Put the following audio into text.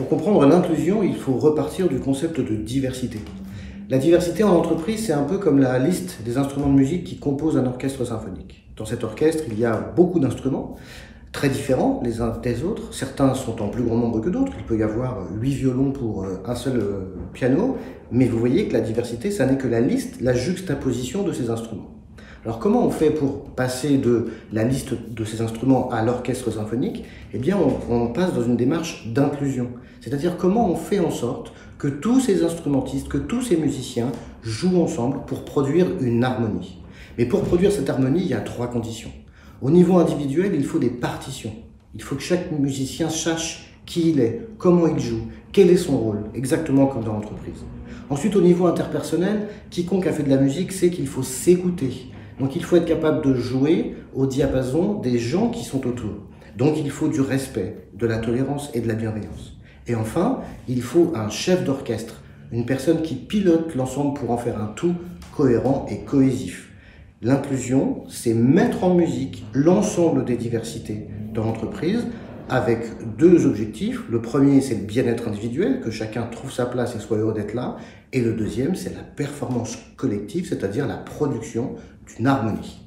Pour comprendre l'inclusion, il faut repartir du concept de diversité. La diversité en entreprise, c'est un peu comme la liste des instruments de musique qui composent un orchestre symphonique. Dans cet orchestre, il y a beaucoup d'instruments, très différents les uns des autres. Certains sont en plus grand nombre que d'autres. Il peut y avoir 8 violons pour un seul piano. Mais vous voyez que la diversité, ça n'est que la liste, la juxtaposition de ces instruments. Alors comment on fait pour passer de la liste de ces instruments à l'orchestre symphonique? Eh bien on passe dans une démarche d'inclusion. C'est-à-dire comment on fait en sorte que tous ces instrumentistes, que tous ces musiciens jouent ensemble pour produire une harmonie. Mais pour produire cette harmonie, il y a 3 conditions. Au niveau individuel, il faut des partitions. Il faut que chaque musicien sache qui il est, comment il joue, quel est son rôle, exactement comme dans l'entreprise. Ensuite, au niveau interpersonnel, quiconque a fait de la musique sait qu'il faut s'écouter. Donc il faut être capable de jouer au diapason des gens qui sont autour. Donc il faut du respect, de la tolérance et de la bienveillance. Et enfin, il faut un chef d'orchestre, une personne qui pilote l'ensemble pour en faire un tout cohérent et cohésif. L'inclusion, c'est mettre en musique l'ensemble des diversités dans l'entreprise avec 2 objectifs. Le premier, c'est le bien-être individuel, que chacun trouve sa place et soit heureux d'être là. Et le deuxième, c'est la performance collective, c'est-à-dire la production d'une harmonie.